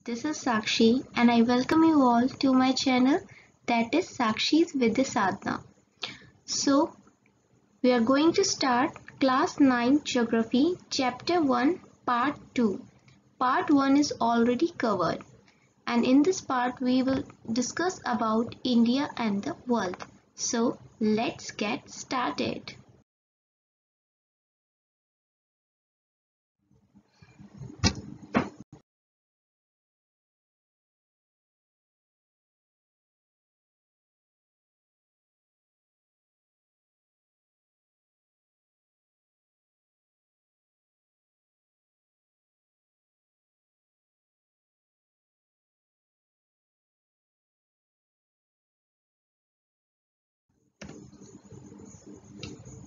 This is Sakshi and I welcome you all to my channel, that is Sakshi's Vidya Sadhana. So, we are going to start class 9 Geography chapter 1 part 2. Part 1 is already covered and in this part we will discuss about India and the world. So, let's get started.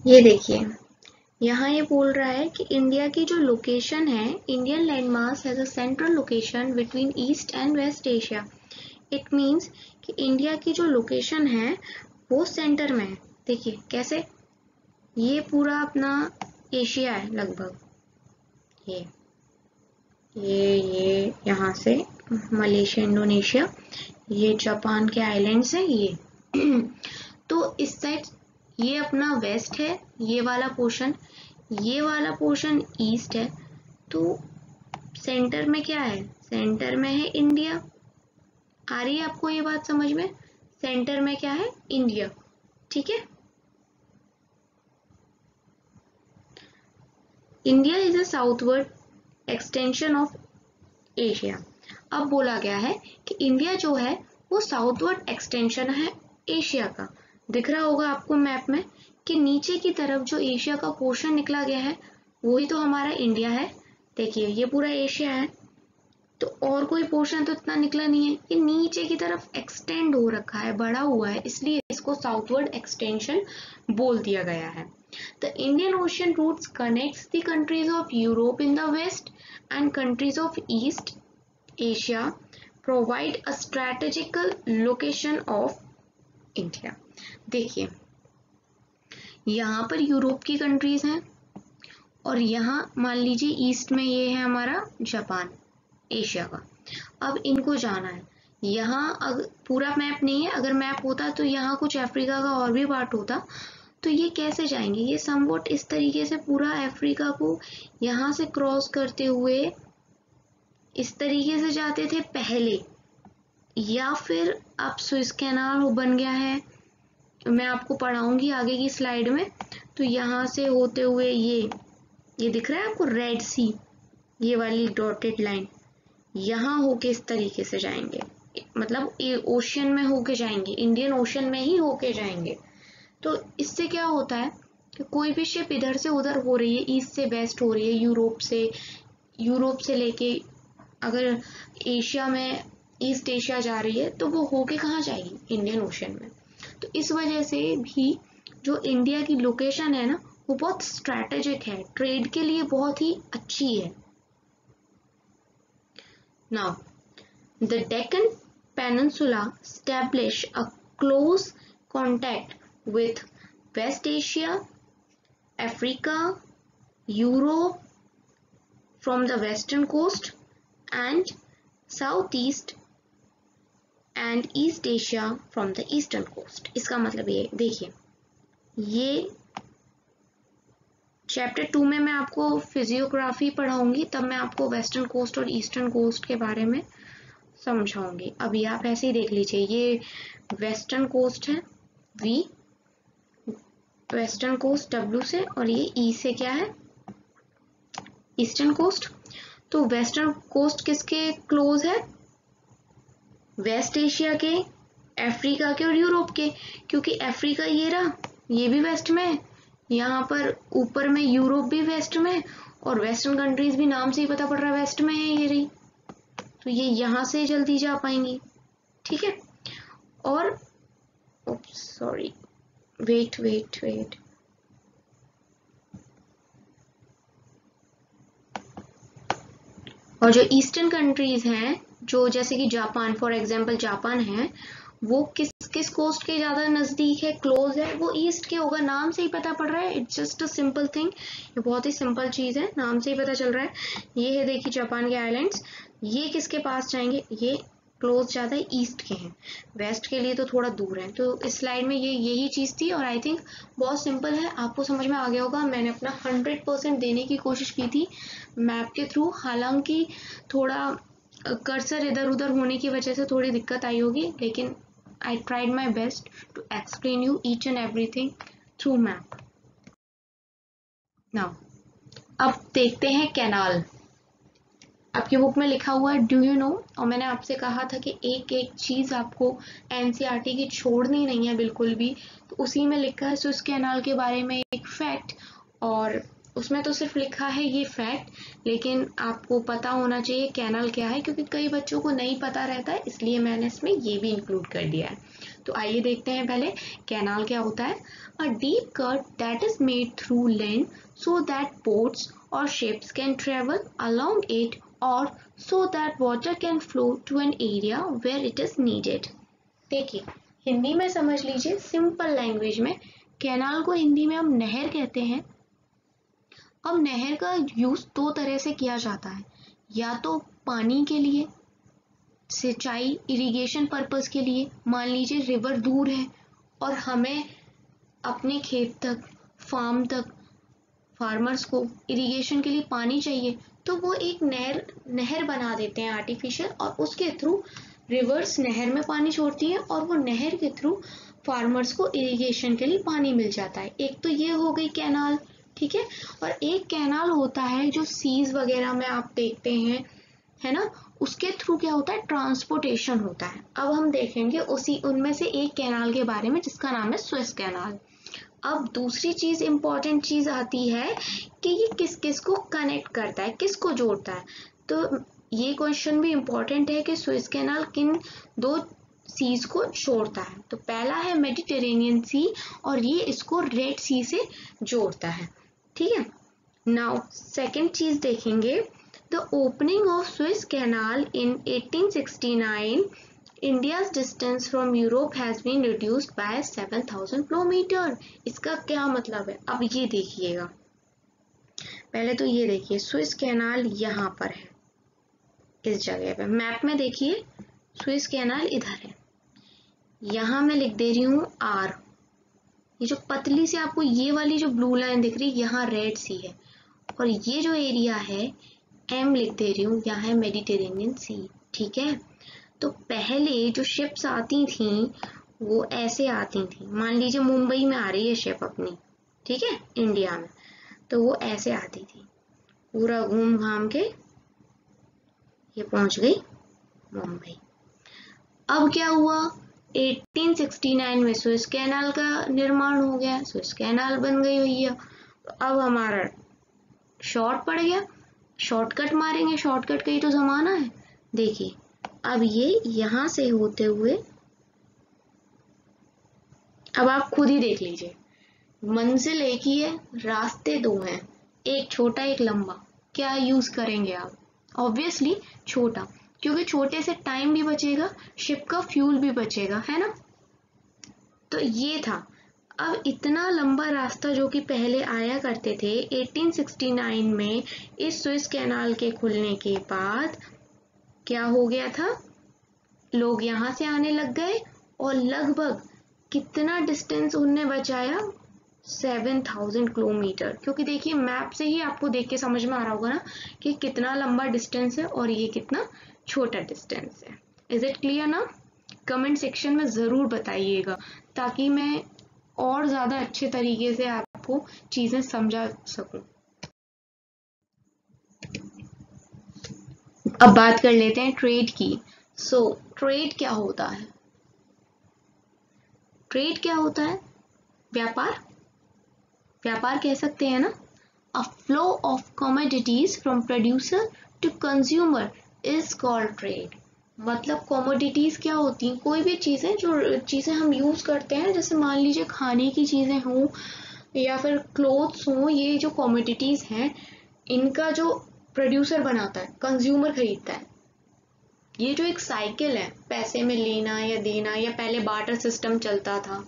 ये देखिए, यहाँ ये बोल रहा है कि India की जो लोकेशन है, Indian landmass has a central location between east and west Asia. It means कि इंडिया की जो लोकेशन है वो सेंटर में है. देखिए कैसे, ये पूरा अपना एशिया है लगभग. ये यहाँ से मलेशिया, इंडोनेशिया, ये जापान के आइलैंड्स हैं ये. तो इस साइड ये अपना वेस्ट है, ये वाला पोर्शन ईस्ट है. तो सेंटर में क्या है? सेंटर में है इंडिया. आ रही है आपको ये बात समझ में? सेंटर में क्या है? इंडिया. ठीक है. India is a southward extension of Asia. अब बोला गया है कि इंडिया जो है वो साउथवर्ड एक्सटेंशन है एशिया का. दिख रहा होगा आपको मैप में कि नीचे की तरफ जो एशिया का पोर्शन निकला गया है वही तो हमारा इंडिया है. देखिए ये पूरा एशिया है, तो और कोई पोर्शन तो इतना निकला नहीं है. ये नीचे की तरफ एक्सटेंड हो रखा है, बड़ा हुआ है, इसलिए इसको साउथवर्ड एक्सटेंशन बोल दिया गया है. The Indian Ocean routes connects the countries of Europe in the west and countries of east Asia, provide a strategical location of India. देखिए यहाँ पर यूरोप की कंट्रीज हैं और यहाँ मान लीजिए ईस्ट में ये है हमारा जापान, एशिया का. अब इनको जाना है. यहाँ अगर पूरा मैप नहीं है, अगर मैप होता तो यहाँ कुछ अफ्रीका का और भी पार्ट होता. तो ये कैसे जाएंगे? ये समवॉट इस तरीके से पूरा अफ्रीका को यहाँ से क्रॉस करते हुए इस तरीके से जाते थे पहले, या फिर अब सुएज कैनाल बन गया है, मैं आपको पढ़ाऊंगी आगे की स्लाइड में. तो यहाँ से होते हुए ये दिख रहा है आपको रेड सी, ये वाली डॉटेड लाइन, यहाँ होके इस तरीके से जाएंगे. मतलब ये ओशियन में होके जाएंगे, इंडियन ओशियन में ही होके जाएंगे. तो इससे क्या होता है कि कोई भी शिप इधर से उधर हो रही है, ईस्ट से वेस्ट हो रही है, यूरोप से लेके अगर एशिया में ईस्ट एशिया जा रही है, तो वो होके कहाँ जाएगी? इंडियन ओशियन में. तो इस वजह से भी जो इंडिया की लोकेशन है ना वो बहुत स्ट्रैटेजिक है, ट्रेड के लिए बहुत ही अच्छी है. Now the Deccan peninsula establish a close contact with West Asia, Africa, Europe from the western coast and Southeast and East Asia from the eastern coast. इसका मतलब ये देखिए, ये चैप्टर 2 में मैं आपको फिजियोग्राफी पढ़ाऊंगी, तब मैं आपको वेस्टर्न कोस्ट और ईस्टर्न कोस्ट के बारे में समझाऊंगी. अभी आप ऐसे ही देख लीजिए, ये वेस्टर्न कोस्ट है V, वेस्टर्न कोस्ट W से, और ये E से क्या है? Eastern coast. तो वेस्टर्न कोस्ट किसके क्लोज है? वेस्ट एशिया के, अफ्रीका के और यूरोप के. क्योंकि अफ्रीका ये रहा, ये भी वेस्ट में है, यहाँ पर ऊपर में यूरोप भी वेस्ट में, और वेस्टर्न कंट्रीज भी नाम से ही पता पड़ रहा है वेस्ट में है ये रही. तो ये यहाँ से जल्दी जा पाएंगी. ठीक है. और सॉरी, वेट. और जो ईस्टर्न कंट्रीज हैं, जो जैसे कि जापान, फॉर एग्जांपल जापान है, वो किस कोस्ट के ज्यादा नजदीक है, क्लोज है, वो ईस्ट के होगा। नाम से ही पता पड़ रहा है, it's just a simple thing, ये बहुत ही सिंपल चीज है, नाम से ही पता चल रहा है। ये है देखिए जापान के आइलैंड्स, ये किसके पास जाएंगे, ये क्लोज ज्यादा ईस्ट के हैं, वेस्ट के लिए तो थोड़ा दूर है। तो इस स्लाइड में ये यही चीज थी और आई थिंक बहुत सिंपल है, आपको समझ में आ गया होगा। मैंने अपना 100% देने की कोशिश की थी मैप के थ्रू, हालांकि थोड़ा कर्सर इधर उधर होने की वजह से थोड़ी दिक्कत आई होगी, लेकिन I tried my best to explain you each and everything through map. Now, अब देखते हैं कैनाल। आपकी बुक में लिखा हुआ है डू यू नो, और मैंने आपसे कहा था कि एक एक चीज आपको एनसीईआरटी की छोड़नी नहीं है बिल्कुल भी, तो उसी में लिखा है सुएज कैनाल के बारे में एक फैक्ट, और उसमें तो सिर्फ लिखा है ये फैक्ट, लेकिन आपको पता होना चाहिए कैनाल क्या है, क्योंकि कई बच्चों को नहीं पता रहता है, इसलिए मैंने इसमें ये भी इंक्लूड कर दिया है। तो आइए देखते हैं पहले कैनाल क्या होता है। A deep cut that is made through land so that boats और ships can travel along it और so that water can flow to an area where it is needed। देखिए हिंदी में समझ लीजिए, सिंपल लैंग्वेज में, कैनाल को हिंदी में हम नहर कहते हैं। अब नहर का यूज दो तरह से किया जाता है, या तो पानी के लिए, सिंचाई इरिगेशन पर्पस के लिए। मान लीजिए रिवर दूर है और हमें अपने खेत तक, फार्म तक, फार्मर्स को इरिगेशन के लिए पानी चाहिए, तो वो एक नहर बना देते हैं आर्टिफिशियल, और उसके थ्रू रिवर्स नहर में पानी छोड़ती है और वो नहर के थ्रू फार्मर्स को इरिगेशन के लिए पानी मिल जाता है। एक तो ये हो गई कैनाल, ठीक है। और एक कैनाल होता है जो सीज वगैरह में आप देखते हैं, है ना, उसके थ्रू क्या होता है, ट्रांसपोर्टेशन होता है। अब हम देखेंगे उसी उनमें से एक कैनाल के बारे में जिसका नाम है सुएज कैनाल। अब दूसरी चीज, इंपॉर्टेंट चीज आती है कि ये किस किस को कनेक्ट करता है, किसको जोड़ता है। तो ये क्वेश्चन भी इंपॉर्टेंट है कि सुएज कैनाल किन दो सीज को जोड़ता है। तो पहला है मेडिटेरेनियन सी, और ये इसको रेड सी से जोड़ता है, ठीक है। नाउ सेकेंड चीज देखेंगे, the opening of Suez canal in 1869 India's distance from Europe has been reduced by 7,000 kilometre. इसका क्या मतलब है, अब ये देखिएगा। पहले तो ये देखिए सुएज कैनाल यहाँ पर है, इस जगह पे मैप में देखिए सुएज कैनाल इधर है, यहाँ मैं लिख दे रही हूँ R। ये जो पतली सी आपको ये वाली जो ब्लू लाइन दिख रही है, यहाँ रेड सी है, और ये जो एरिया है M लिख दे रही हूँ, यहाँ है मेडिटेरेनियन सी, ठीक है। तो पहले जो शिप्स आती थी वो ऐसे आती थी, मान लीजिए मुंबई में आ रही है शिप अपनी, ठीक है, इंडिया में, तो वो ऐसे आती थी, पूरा घूम घाम के ये पहुंच गई मुंबई। अब क्या हुआ, 1869 में सुएज कैनाल का निर्माण हो गया, सुएज कैनाल बन गई भैया। तो अब हमारा शॉर्ट पड़ गया, शॉर्टकट मारेंगे, शॉर्टकट का ही तो जमाना है। देखिए अब ये यहां से होते हुए, अब आप खुद ही देख लीजिए, मंजिल एक ही है, रास्ते दो हैं, एक छोटा एक लंबा, क्या यूज करेंगे आप, ऑब्वियसली छोटा, क्योंकि छोटे से टाइम भी बचेगा, शिप का फ्यूल भी बचेगा, है ना। तो ये था। अब इतना लंबा रास्ता जो कि पहले आया करते थे, 1869 में इस सुएज कैनाल के खुलने के बाद क्या हो गया था, लोग यहां से आने लग गए, और लगभग कितना डिस्टेंस उनने बचाया, 7,000 किलोमीटर। क्योंकि देखिए मैप से ही आपको देख के समझ में आ रहा होगा ना कि कितना लंबा डिस्टेंस है और ये कितना छोटा डिस्टेंस है। इज इट क्लियर ना? कमेंट सेक्शन में जरूर बताइएगा ताकि मैं और ज्यादा अच्छे तरीके से आपको चीजें समझा सकूं। अब बात कर लेते हैं ट्रेड की। ट्रेड क्या होता है? ट्रेड क्या होता है? व्यापार, व्यापार कह सकते हैं ना। A flow of commodities from producer to consumer is called trade. मतलब कमोडिटीज क्या होती हैं, कोई भी चीजें, जो चीजें हम यूज करते हैं, जैसे मान लीजिए खाने की चीजें हों या फिर क्लोथ्स हों, ये जो कमोडिटीज हैं, इनका जो प्रोड्यूसर बनाता है, कंज्यूमर खरीदता है, ये जो एक साइकिल है, पैसे में लेना या देना, या पहले बार्टर सिस्टम चलता था,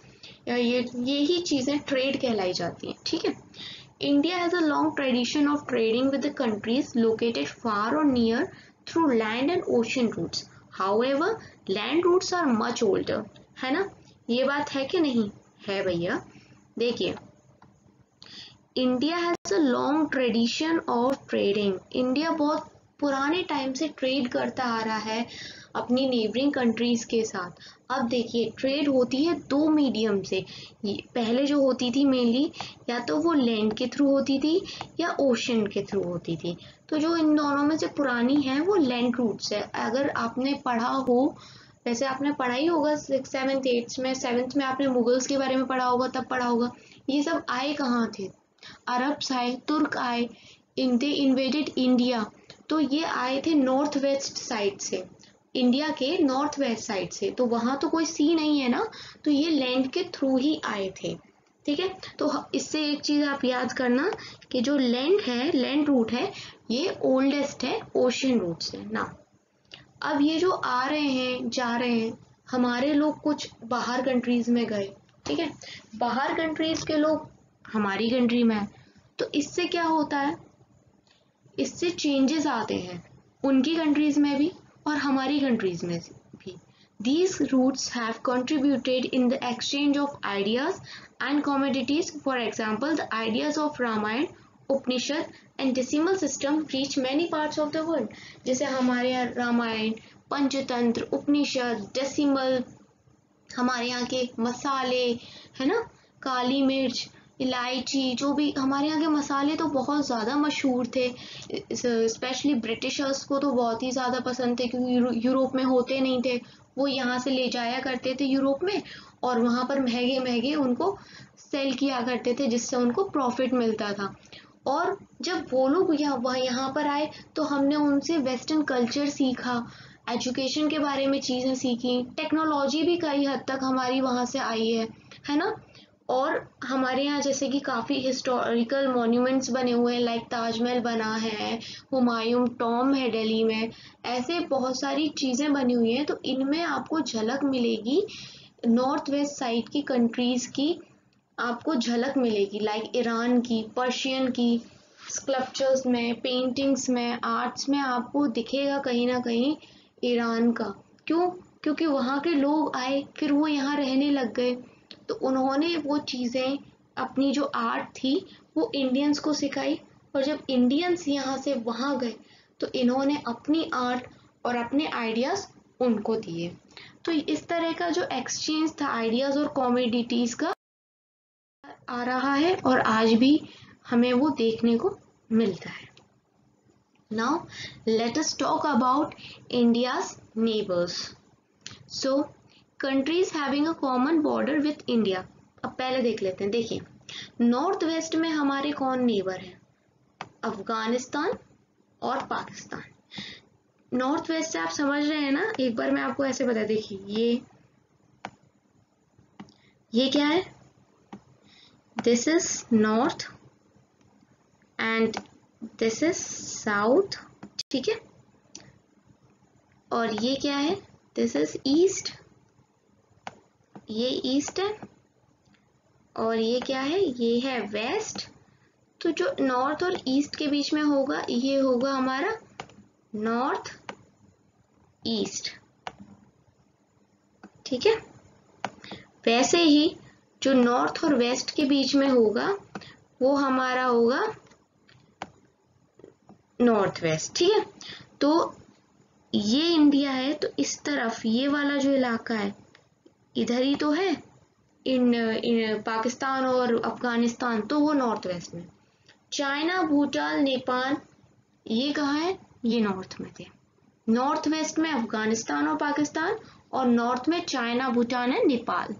या यही चीजें ट्रेड कहलाई जाती हैं, ठीक है। India has a long tradition of trading with the countries located far और near through land and ocean routes. However land routes are much older, है ना, ये बात है कि नहीं है भैया। देखिए, India has a long tradition of trading, India बहुत पुराने टाइम से ट्रेड करता आ रहा है अपनी नेबरिंग कंट्रीज के साथ। अब देखिए, ट्रेड होती है दो मीडियम से, पहले जो होती थी मेनली या तो वो लैंड के थ्रू होती थी या ओशन के थ्रू होती थी। तो जो इन दोनों में से पुरानी है वो लैंड रूट्स है। अगर आपने पढ़ा हो, वैसे आपने पढ़ा ही होगा 6th 7th 8th में, 7th में आपने मुगल्स के बारे में पढ़ा होगा, तब पढ़ा होगा ये सब आए कहाँ थे, अरब्स आए, तुर्क आए, दे इन्वेडेड इंडिया। तो ये आए थे नॉर्थ वेस्ट साइड से, इंडिया के नॉर्थ वेस्ट साइड से, तो वहां तो कोई सी नहीं है ना, तो ये लैंड के थ्रू ही आए थे, ठीक है। तो इससे एक चीज आप याद करना कि जो लैंड है, लैंड रूट है, ये ओल्डेस्ट है ओशन रूट से ना। अब ये जो आ रहे हैं जा रहे हैं, हमारे लोग कुछ बाहर कंट्रीज में गए, ठीक है, बाहर कंट्रीज के लोग हमारी कंट्री में है, तो इससे क्या होता है, इससे चेंजेस आते हैं उनकी कंट्रीज में भी और हमारी कंट्रीज में भी। These routes have contributed in the exchange of ideas and commodities. For example, the ideas of Ramayana, Upanishad and decimal system reach many parts of the world. जैसे हमारे यहाँ रामायण, पंचतंत्र, उपनिषद, डेसिमल, हमारे यहाँ के मसाले, है ना, काली मिर्च, इलायची, जो भी हमारे यहाँ के मसाले तो बहुत ज़्यादा मशहूर थे, स्पेशली ब्रिटिशर्स को तो बहुत ही ज़्यादा पसंद थे, क्योंकि यूरोप में होते नहीं थे, वो यहाँ से ले जाया करते थे यूरोप में, और वहाँ पर महंगे महंगे उनको सेल किया करते थे, जिससे उनको प्रॉफिट मिलता था। और जब वो लोग यहाँ पर आए तो हमने उनसे वेस्टर्न कल्चर सीखा, एजुकेशन के बारे में चीज़ें सीखी, टेक्नोलॉजी भी कई हद तक हमारी वहाँ से आई है ना। और हमारे यहाँ जैसे कि काफ़ी हिस्टोरिकल मॉन्यूमेंट्स बने हुए हैं, लाइक ताजमहल बना है, हुमायूं टॉम है दिल्ली में, ऐसे बहुत सारी चीज़ें बनी हुई हैं। तो इनमें आपको झलक मिलेगी नॉर्थ वेस्ट साइड की कंट्रीज़ की, आपको झलक मिलेगी, लाइक ईरान की, पर्शियन की, स्कल्पचर्स में, पेंटिंग्स में, आर्ट्स में आपको दिखेगा कहीं ना कहीं ईरान का। क्यों? क्योंकि वहाँ के लोग आए, फिर वो यहाँ रहने लग गए, तो उन्होंने वो चीज़ें, अपनी जो आर्ट थी वो इंडियंस को सिखाई, और जब इंडियंस यहाँ से वहाँ गए तो इन्होंने अपनी आर्ट और अपने आइडियाज़ उनको दिए। तो इस तरह का जो एक्सचेंज था आइडियाज़ और कॉमोडिटीज़ का आ रहा है, और आज भी हमें वो देखने को मिलता है। Now let us talk about India's neighbors. So countries having a common border with India. अब पहले देख लेते हैं। देखिए, नॉर्थ वेस्ट में हमारे कौन नेबर हैं? अफगानिस्तान और पाकिस्तान। नॉर्थ वेस्ट से आप समझ रहे हैं ना, एक बार मैं आपको ऐसे बता, देखिए ये क्या है, this is north and this is south, ठीक है, और ये क्या है, दिस इज ईस्ट, ये ईस्ट है, और ये क्या है, ये है वेस्ट। तो जो नॉर्थ और ईस्ट के बीच में होगा, ये होगा हमारा नॉर्थ ईस्ट, ठीक है। वैसे ही जो नॉर्थ और वेस्ट के बीच में होगा वो हमारा होगा नॉर्थ वेस्ट, ठीक है। तो ये इंडिया है, तो इस तरफ ये वाला जो इलाका है इधर ही तो है, इन पाकिस्तान और अफगानिस्तान, तो वो नॉर्थ वेस्ट में। चाइना, भूटान, नेपाल, ये कहाँ है, ये नॉर्थ में थे। नॉर्थ वेस्ट में अफगानिस्तान और पाकिस्तान, और नॉर्थ में चाइना, भूटान है, नेपाल।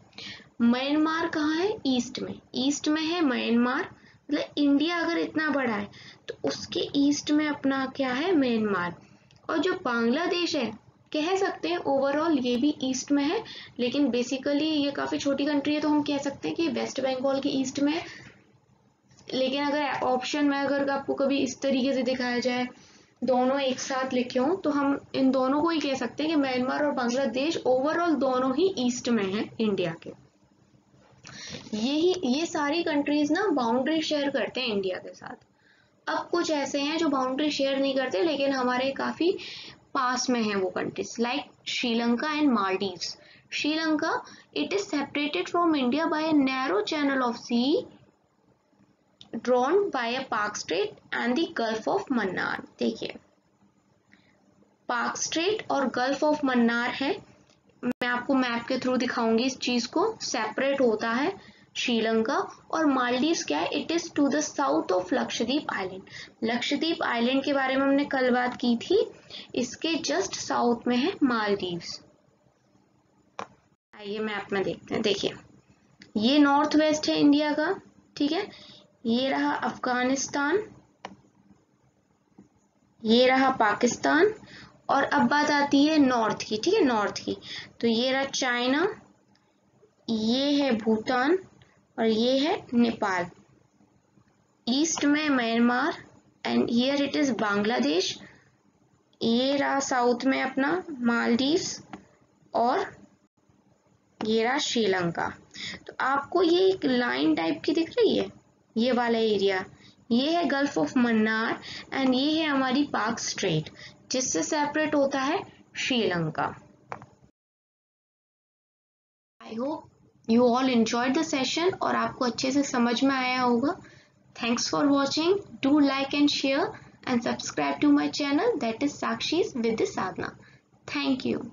म्यांमार कहाँ है, ईस्ट में, ईस्ट में है म्यांमार। मतलब इंडिया अगर इतना बड़ा है तो उसके ईस्ट में अपना क्या है, म्यांमार। और जो बांग्लादेश है, कह सकते हैं ओवरऑल ये भी ईस्ट में है, लेकिन बेसिकली ये काफ़ी छोटी कंट्री है, तो हम कह सकते हैं कि वेस्ट बंगाल के ईस्ट में है। लेकिन अगर ऑप्शन में अगर आपको कभी इस तरीके से दिखाया जाए दोनों एक साथ लिखे हों तो हम इन दोनों को ही कह सकते हैं कि म्यांमार और बांग्लादेश ओवरऑल दोनों ही ईस्ट में हैं इंडिया के। ये सारी कंट्रीज ना बाउंड्री शेयर करते हैं इंडिया के साथ। अब कुछ ऐसे हैं जो बाउंड्री शेयर नहीं करते लेकिन हमारे काफी पास में हैं वो countries, like Sri Lanka and Maldives. Sri Lanka, it is separated from India by a narrow channel of sea drawn by a Park Strait and the Gulf of Mannar। देखिए पार्क स्ट्रेट और गल्फ ऑफ मन्नार है, मैं आपको मैप के थ्रू दिखाऊंगी इस चीज को। सेपरेट होता है श्रीलंका, और मालदीव्स क्या है, it is to the south of Lakshadweep island. Lakshadweep island के बारे में हमने कल बात की थी, इसके जस्ट साउथ में है मालदीव्स। आइए मैप में देखते हैं। देखिए ये नॉर्थ वेस्ट है इंडिया का, ठीक है, ये रहा अफगानिस्तान, ये रहा पाकिस्तान, और अब बात आती है नॉर्थ की, ठीक है, नॉर्थ की, तो ये रहा चाइना, ये है भूटान और ये है नेपाल। ईस्ट में Myanmar and here it is Bangladesh. ये रहा साउथ में अपना मालदीव्स और ये रहा श्रीलंका। तो आपको ये एक लाइन टाइप की दिख रही है, ये वाला एरिया, ये है गल्फ ऑफ मन्नार एंड ये है हमारी पार्क स्ट्रेट जिससे सेपरेट होता है Sri Lanka. I hope you all enjoyed the session और आपको अच्छे से समझ में आया होगा। Thanks for watching, do like and share and subscribe to my channel, that is Sakshi's with Sadhana. Thank you.